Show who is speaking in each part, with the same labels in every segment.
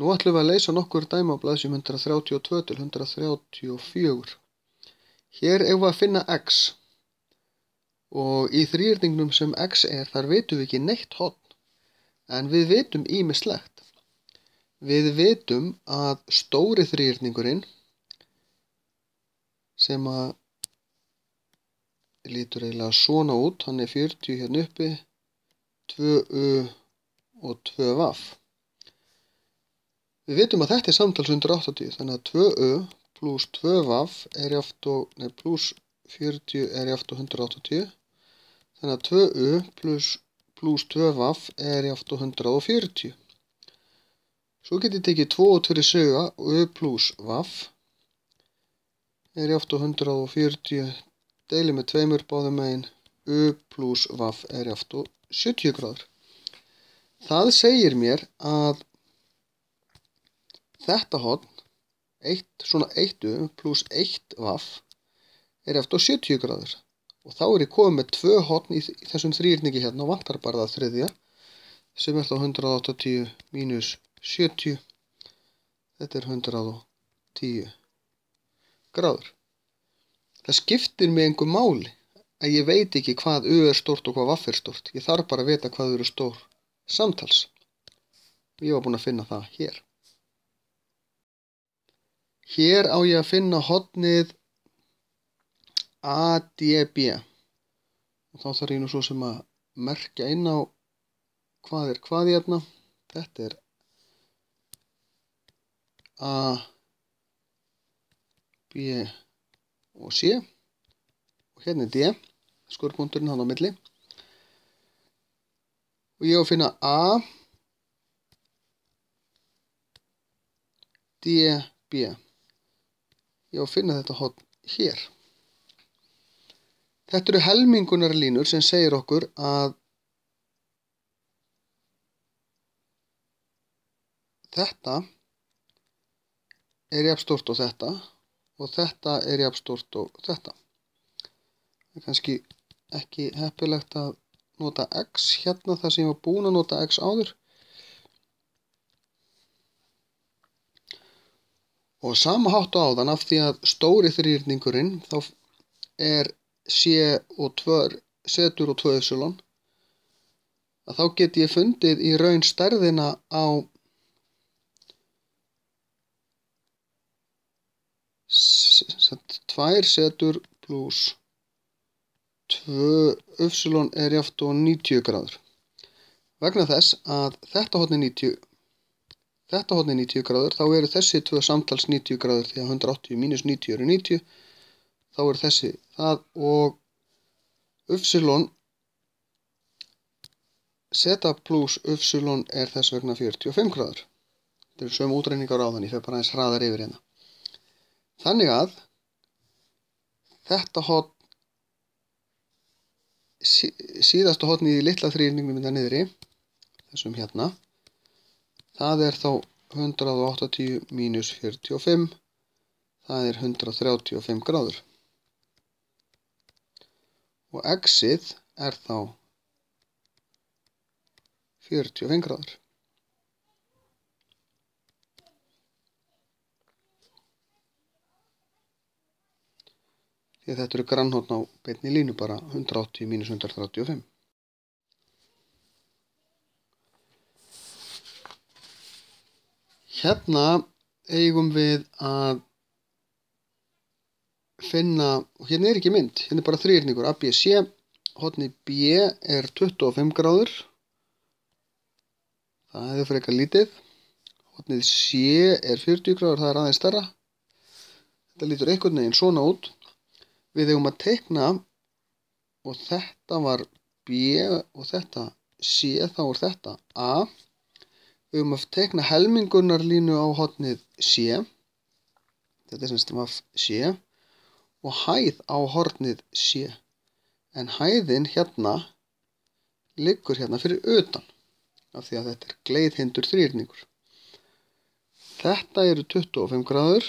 Speaker 1: Nú ætlum við að leysa nokkur dæmi á blaðsíðu 132 til 134. Hér eigum við að finna x og í þríhyrningnum sem x þar vitum við ekki neitt horn, en við vitum ýmislegt. Við vitum að stóri þríhyrningurinn sem að lítur eiginlega svona út, hann 40 hérna uppi, 2u og 2v. Við vitum að þetta samtals 180, þannig að 2u pluss 2v pluss 40 jafnt 180, þannig að 2u pluss 2v jafnt 140. Svo get ég tekið 2 út fyrir siga og u pluss v jafnt 140, deili með 2 báðum megin, u pluss v jafnt 70 gráður. Það segir mér að þetta horn, svona 1u pluss 1v jafnt 70 gráður. Og þá ég komið með 2 horn í þessum þríhyrningi hérna og vantar bara það þriðja, sem þá 180 mínus 70. Þetta 110 gráður. Það skiptir mig engu máli að ég veit ekki hvað u stórt og hvað v stórt. Ég þarf bara að vita hvað eru stór samtals. Ég var búinn að finna það hér. Hér á ég að finna hornið ADB. Og þá þarf ég nú svo sem að merkja inn á hvað hvað hérna. Þetta A, B og C. Og hérna D, skurðpunkturinn hann á milli. Og ég á að finna A, D, B. Ég á að finna þetta horn hér. Þetta eru helmingunarlínur sem segir okkur að þetta jafn stórt og þetta jafn stórt og þetta. Það kannski ekki heppilegt að nota x hérna þar sem ég var búinn að nota x áður. Og sama hátt á áðan, af því að stóri þríhyrningurinn þá C og 2 setur og 2 ypsilon, að þá get ég fundið í raun stærðina á 2 setur pluss 2 ypsilon jafnt 90 gráður. Vegna þess að þetta horn 90, þetta horn 90 gráður, þá eru þessi 2 samtals 90 gráður því að 180 mínus 90 eru 90. Þá þessi það og ypsilon zeta pluss ypsilon þess vegna 45 gráður. Þetta eru sömu útreiningar áðan, ég fer bara aðeins hraðar yfir hérna. Þannig að þetta horn, síðasta hornið í litla þríhyrningnum hérna niðri, þessum hérna, það þá 180 mínus 45, það 135 gráður. Og x-ið þá 45 gráður. Því að þetta eru grannhorn á beinni línu, bara 180 mínus 135. Hérna eigum við að finna, og hérna ekki mynd, hérna bara þríhyrningur ABC, hornið B 25 gráður, það frekar lítið, hornið C 40 gráður, það aðeins stærra, þetta lítur einhvern veginn svona út. Við eigum að teikna, og þetta var B og þetta C, þá þetta A. Við eigum að teikna helmingunarlínu á hornið C, þetta sem af C, og hæð á hornið C. En hæðin hérna liggur hérna fyrir utan, af því að þetta gleiðhindur þríhyrningur. Þetta eru 25 gráður,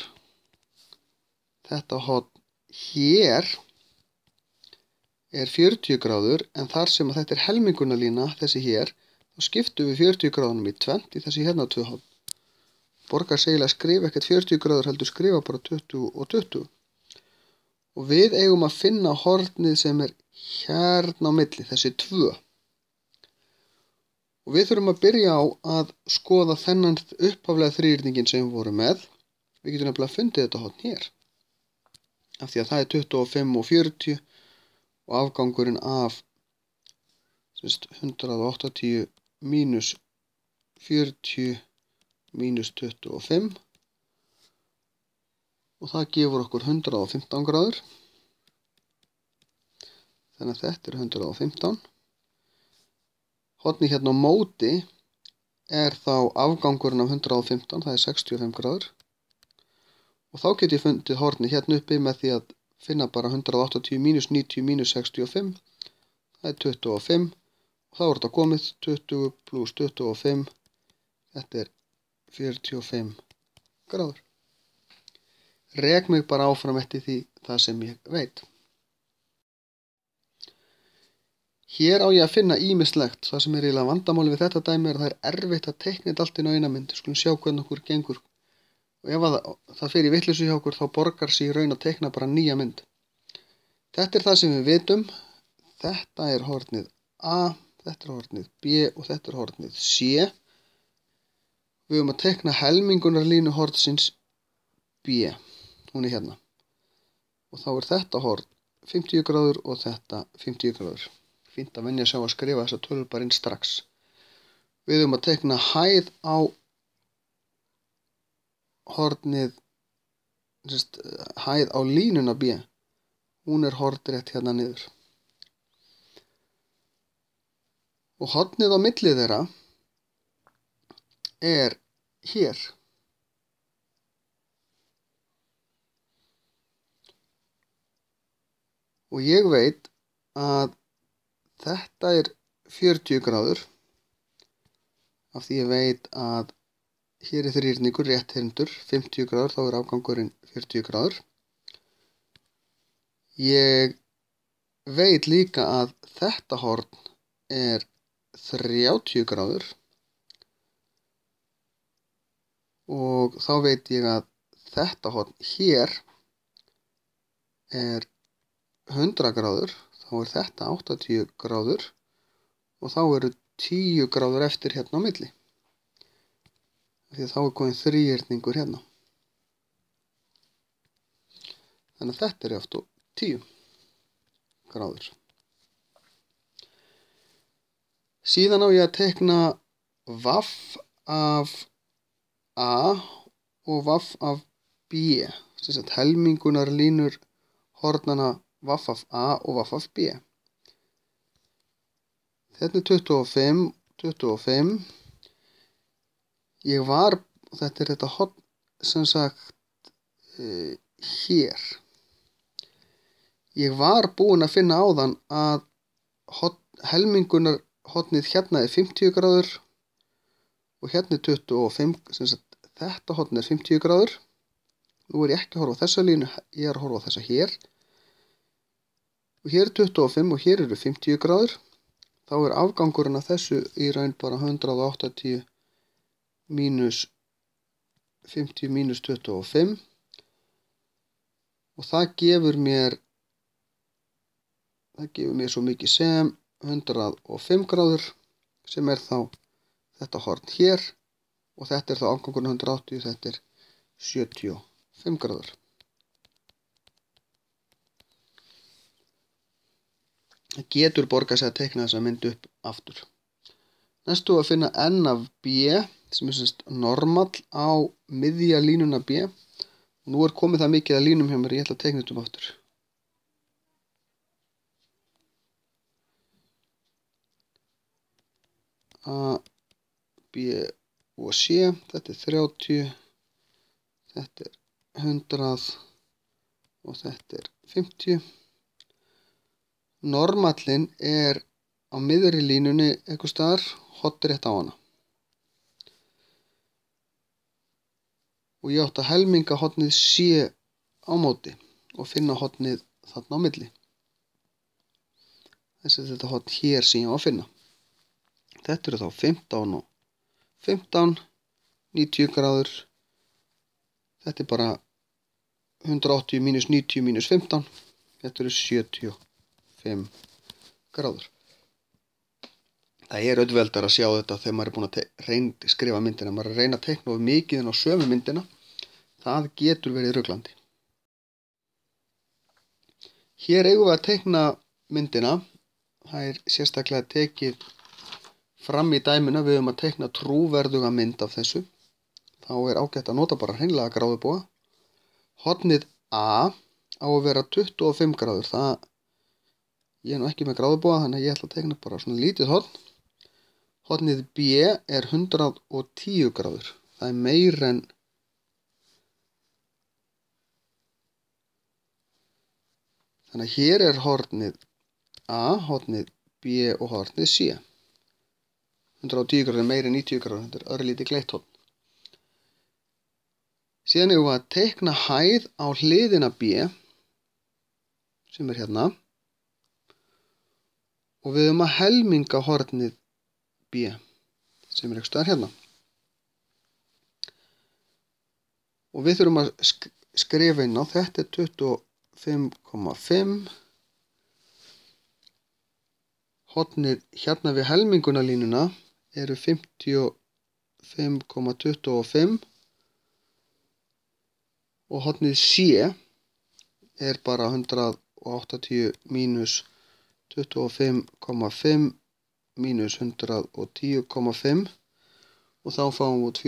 Speaker 1: þetta horn hér 40 gráður, en þar sem að þetta helmingunarlína, þessi hér, þá skiptum við 40 gráðunum í tvennt í þessi hérna 2 horn. borgar sig eiginlega að skrifa ekkert 40 gráður, heldur skrifa bara 20 og 20. Og við eigum að finna hornið sem er hérna á milli, þessi 2. Og við þurfum að byrja á að skoða þennan upphaflega þríhyrninginn sem við vorum með. Við getum nefnilega fundið þetta horn hér. Af því að það er 25 og 40 og afgangurinn af 180 mínus 40 mínus 25 og það gefur okkur 115 gráður. Þannig að þetta er 115. Hornið hérna á móti er þá afgangurinn af 115, það er 65 gráður. Og þá get ég fundið hornið hérna uppi með því að finna bara 180 mínus 90 mínus 65, það er 25. Og þá er þetta komið 20 pluss 25, þetta er 45 gráður. Rek mig bara áfram eftir því það sem ég veit. Hér á ég að finna ýmislegt. Það sem er eiginlega vandamáli við þetta dæmi er að það er erfitt að teikna þetta allt inn á eina mynd. Skulum sjá hvernig okkur gengur. Og ef það fer í vitleysu hjá okkur þá borgar sig í raun að teikna bara nýja mynd. Þetta er það sem við vitum. Þetta er hornið A, þetta er hornið B og þetta er hornið C. Við höfum að teikna helmingunarlínu hornsins B. Hún er hérna. Og þá er þetta horn 50 gráður og þetta 50 gráður. Fínt að venja að sjá að skrifa þessa tölur bara inn strax. Við höfum að teikna hæð á hornið, hæð á línuna B. Hún er hornrétt hérna niður. Og hornið á milli þeirra er hér. Og ég veit að þetta er 40 gráður. Af því ég veit að hér er þríhyrningur rétthyrndur, 50 gráður, þá er afgangurinn 40 gráður. Ég veit líka að þetta horn er 30 gráður. Og þá veit ég að þetta horn hér er 100 gráður. Þá er þetta 80 gráður og þá eru 10 gráður eftir hérna á milli. Því að þá er komin þríhyrningur hérna. Þannig að þetta er aftur 10 gráður. Síðan á ég að teikna vaff af A og vaff af B. Þess að helmingunarlínur hornana vaff af A og vaff af B. Þetta er 25, 25. Þetta er þetta horn sem sagt hér. Ég var búinn að finna áðan að helmingunar hornið hérna er 50 gráður og hérna er 25, sem sagt þetta horn er 50 gráður. Nú er ég ekki að horfa á þessa línu, ég er að horfa á þessa hér. Og hér er 25 og hér eru 50 gráður. Þá er afgangurinn af þessu í raun bara 180 mínus 50 mínus 25. Og það gefur mér svo mikið sem 105 gráður sem er þá þetta horn hér. Og þetta er þá afgangurinn 180, þetta er 75 gráður. Það getur borgað sig að teikna þessa mynd upp aftur. Næstu að finna N af B sem er semst normal á miðja línuna B. Nú er komið það mikið að línum hjá mér, ég ætla að teikna þetta upp aftur. A, B og C, þetta er 30, þetta er 100 og þetta er 50. Normallinn er á miðri línunni eitthvað staðar, hornrétt á hana. Og ég átti að helminga hornið C á móti og finna hornið þarna á milli. Þessi er þetta horn hér sem ég á að finna. Þetta eru þá 15 og 15, 90 gráður, Þetta er bara 180 mínus 90 mínus 15. Þetta eru 75 gráður. Það er auðveldar að sjá þetta þegar maður er búin að skrifa myndina. Maður er að reyna að teikna of mikið inn á sömu myndina. Það getur verið ruglandi. Hér eigum við að teikna myndina. Það er sérstaklega tekið fram í dæminu. Við höfum að teikna trúverðuga mynd af þessu. Þá er ágætt að nota bara hreinlega gráðubóga. Hornið A á að vera 25 gráður. Ég er nú ekki með gráðubóga, þannig að ég ætla að teikna bara svona lítið horn. Hornið B er 110 gráður. Það er meir en þannig að hér er hornið A, hornið B og hornið C. 110 gráður er meir en 90 gráður. Þetta er örlítið gleitt horn. Síðan erum við að teikna hæð á hliðina B, sem er hérna. Og við höfum að helminga hornið B, sem er ekki stöðar hérna. Og við þurfum að skrifa inn á þetta er 25,5. Hornið hérna við helmingunarlínuna eru 55,25. Og hornið C er bara 180 mínus 25,5 mínus 110,5 og þá fáum við út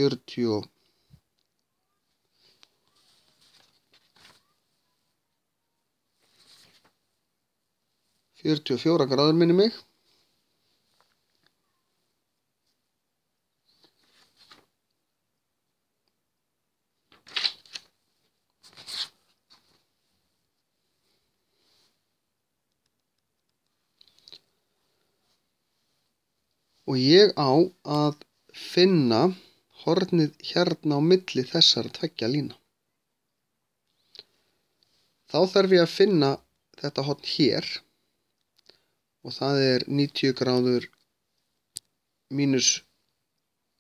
Speaker 1: 44 gráður minni mig. Og ég á að finna hornið hérna á milli þessara tveggja lína. Þá þarf ég að finna þetta horn hér og það er 90 gráður mínus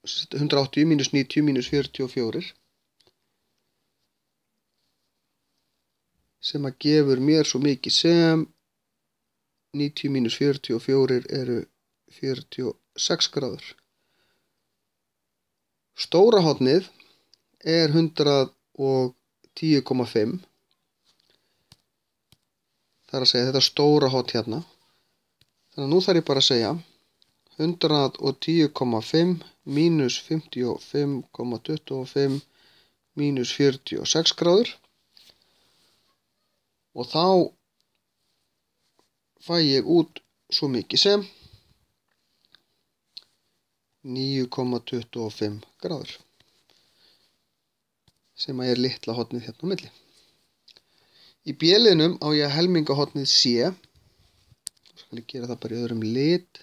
Speaker 1: 180 mínus 90 mínus 44 sem að gefur mér svo mikið sem 90 mínus 44 eru 46 gráður. Stóra hornið er 110,5. Það er að segja þetta stóra horn hérna. Þannig að nú þarf ég bara að segja 110,5 mínus 55,25 mínus 46 gráður. Og þá fæ ég út svo mikið sem 9,25 gráður sem að er litla hornið hérna á milli. Í B-liðnum á ég að helminga hornið C. Þá skal ég gera það bara í öðrum lit.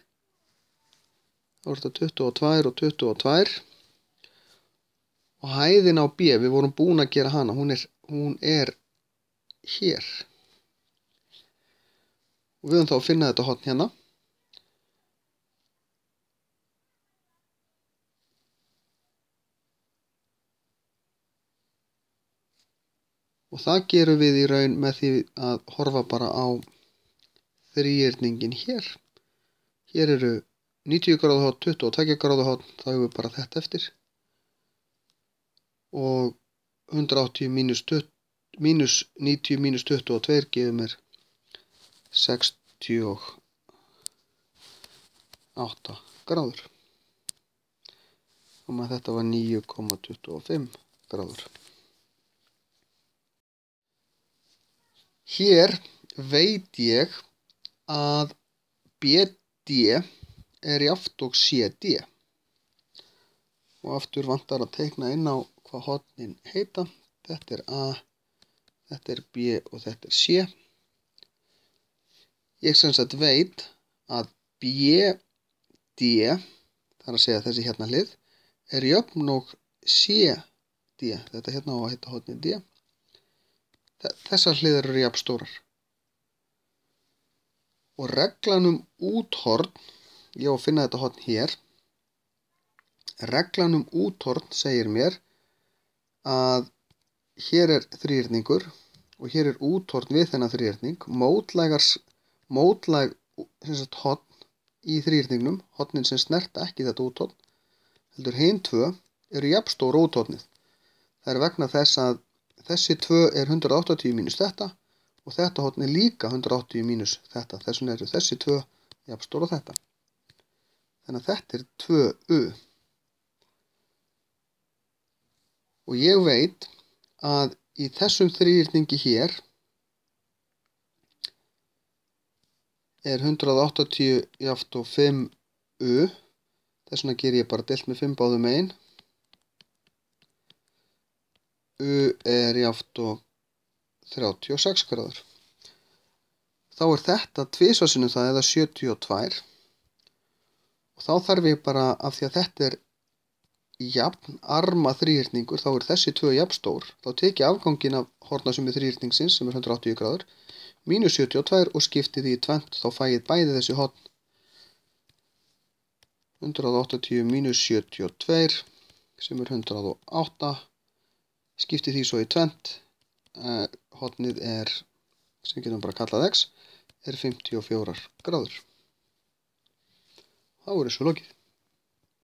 Speaker 1: Þá er þetta 22 og 22. Og hæðin á B, við vorum búin að gera hana, hún er hér. Og við höfum þá að finna þetta horn hérna. Og það gerum við í raun með því að horfa bara á þríhyrningin hér. Hér eru 90 gráðu horn, 22 gráðu horn, þá hefur við bara þetta eftir. Og 180 mínus 90 mínus 22 gefur mér 68 gráður. Og með þetta var 9,25 gráður. Hér veit ég að BD er jafnt og CD. Og aftur vantar að teikna inn á hvað hornin heita. Þetta er A, þetta er B og þetta er C. Ég sem sagt veit að BD, það er að segja þessi hérna hlið, er jöfn og CD. Þetta hérna á að heita hornið D. Þessar hliðar eru jafn stórar. Og reglan úthorn, ég á að finna þetta horn hér. Reglan úthorn segir mér að hér er þríhyrningur og hér er úthorn við þennan þríhyrning. Mótlæg horn í þríhyrningnum, hornin sem snerta ekki þetta úthorn, heldur hin tvö eru jafnstór úthornið. Það er vegna þess að þessi tvö er 180 mínus þetta og þetta horn er líka 180 mínus þetta. Þess vegna eru þessi tvö jafnstór og þetta. Þannig að þetta er 2u. Og ég veit að í þessum þríhyrningi hér er 180 jafnt og 5u. Þess vegna ger ég bara deilt með 5 báðum megin. U er jafnt og 36 gráður. Þá er þetta tvisvar sinnum það eða 72. Og þá þarf ég bara, af því að þetta er jafn arma þríhyrningur, þá er þessi tvö jafnstór. Þá tek ég afganginn af hornasummi þríhyrningsins sem er 180 gráður, mínus 72 og skipti því í tvennt. Þá fæ ég bæði þessi horn. 180 mínus 72 sem er 108. Skipti því svo í tvennt. Hornið er, sem getum bara kallað x, er 54 gráður. Þá er þessu lokið.